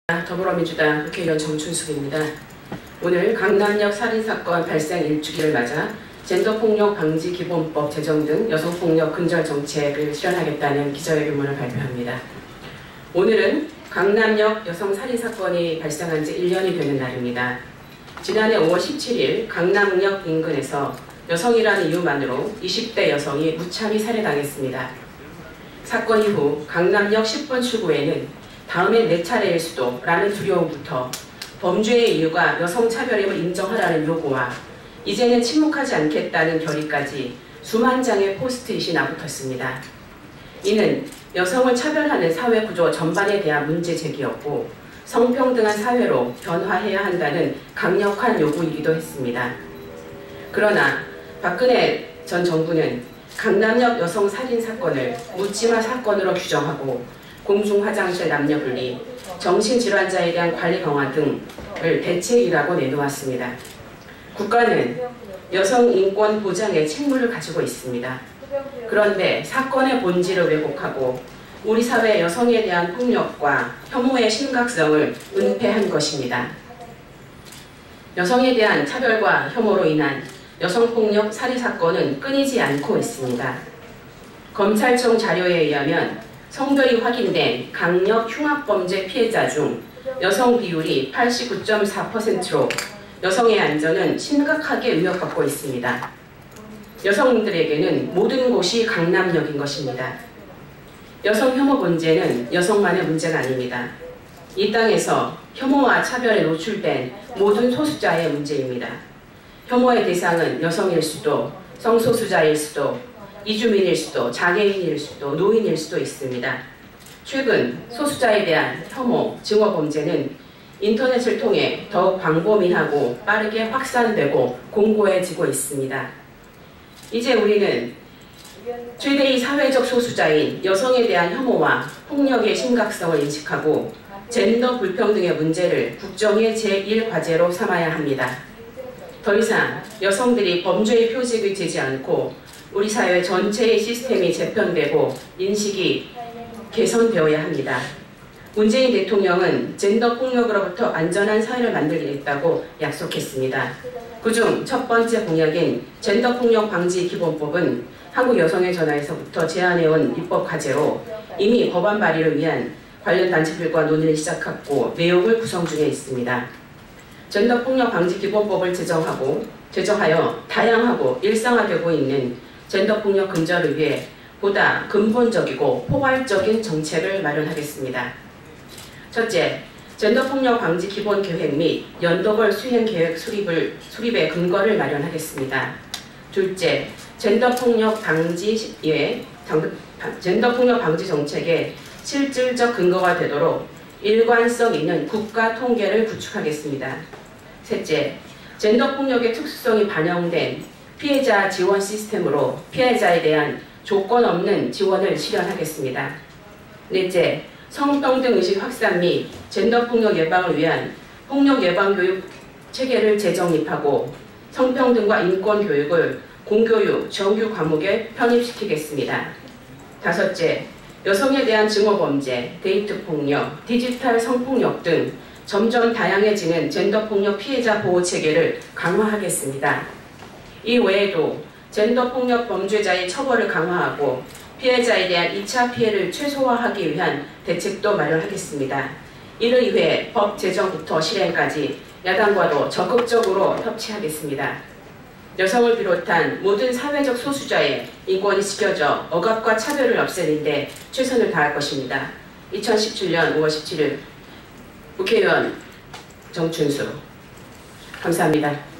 더불어민주당 국회의원 정춘숙입니다. 오늘 강남역 살인사건 발생 1주기를 맞아 젠더폭력 방지 기본법 제정 등 여성폭력 근절 정책을 실현하겠다는 기자회견문을 발표합니다. 오늘은 강남역 여성 살인사건이 발생한 지 1년이 되는 날입니다. 지난해 5월 17일 강남역 인근에서 여성이라는 이유만으로 20대 여성이 무참히 살해당했습니다. 사건 이후 강남역 10번 출구에는 다음엔 내 차례일 수도 라는 두려움부터 범죄의 이유가 여성차별임을 인정하라는 요구와 이제는 침묵하지 않겠다는 결의까지 수만 장의 포스트잇이 나붙었습니다. 이는 여성을 차별하는 사회 구조 전반에 대한 문제 제기였고 성평등한 사회로 변화해야 한다는 강력한 요구이기도 했습니다. 그러나 박근혜 전 정부는 강남역 여성 살인 사건을 묻지마 사건으로 규정하고 공중화장실 남녀분리, 정신질환자에 대한 관리 강화 등을 대책이라고 내놓았습니다. 국가는 여성 인권 보장의 책무를 가지고 있습니다. 그런데 사건의 본질을 왜곡하고 우리 사회 여성에 대한 폭력과 혐오의 심각성을 은폐한 것입니다. 여성에 대한 차별과 혐오로 인한 여성폭력 살인사건은 끊이지 않고 있습니다. 검찰청 자료에 의하면 성별이 확인된 강력 흉악범죄 피해자 중 여성 비율이 89.4%로 여성의 안전은 심각하게 위협받고 있습니다. 여성들에게는 모든 곳이 강남역인 것입니다. 여성 혐오 문제는 여성만의 문제가 아닙니다. 이 땅에서 혐오와 차별에 노출된 모든 소수자의 문제입니다. 혐오의 대상은 여성일 수도, 성소수자일 수도, 이주민일 수도, 장애인일 수도, 노인일 수도 있습니다. 최근 소수자에 대한 혐오, 증오 범죄는 인터넷을 통해 더욱 광범위하고 빠르게 확산되고 공고해지고 있습니다. 이제 우리는 최대의 사회적 소수자인 여성에 대한 혐오와 폭력의 심각성을 인식하고 젠더 불평등의 문제를 국정의 제1과제로 삼아야 합니다. 더 이상 여성들이 범죄의 표적이 되지 않고 우리 사회 전체의 시스템이 재편되고 인식이 개선되어야 합니다. 문재인 대통령은 젠더 폭력으로부터 안전한 사회를 만들겠다고 약속했습니다. 그중 첫 번째 공약인 젠더 폭력 방지 기본법은 한국 여성의 전화에서부터 제안해온 입법 과제로 이미 법안 발의를 위한 관련 단체들과 논의를 시작했고 내용을 구성 중에 있습니다. 젠더 폭력 방지 기본법을 제정하여 다양하고 일상화되고 있는 젠더폭력 근절을 위해 보다 근본적이고 포괄적인 정책을 마련하겠습니다. 첫째, 젠더폭력 방지 기본계획 및 연도별 수행계획 수립의 근거를 마련하겠습니다. 둘째, 젠더폭력 방지 정책의 실질적 근거가 되도록 일관성 있는 국가 통계를 구축하겠습니다. 셋째, 젠더폭력의 특수성이 반영된 피해자 지원 시스템으로 피해자에 대한 조건 없는 지원을 실현하겠습니다. 넷째, 성평등 의식 확산 및 젠더폭력 예방을 위한 폭력 예방 교육 체계를 재정립하고 성평등과 인권 교육을 공교육 정규 과목에 편입시키겠습니다. 다섯째, 여성에 대한 증오범죄, 데이트폭력, 디지털 성폭력 등 점점 다양해지는 젠더폭력 피해자 보호체계를 강화하겠습니다. 이 외에도 젠더폭력 범죄자의 처벌을 강화하고 피해자에 대한 2차 피해를 최소화하기 위한 대책도 마련하겠습니다. 이를 위해 법 제정부터 실행까지 야당과도 적극적으로 협치하겠습니다. 여성을 비롯한 모든 사회적 소수자의 인권이 지켜져 억압과 차별을 없애는 데 최선을 다할 것입니다. 2017년 5월 17일 국회의원 정춘숙 감사합니다.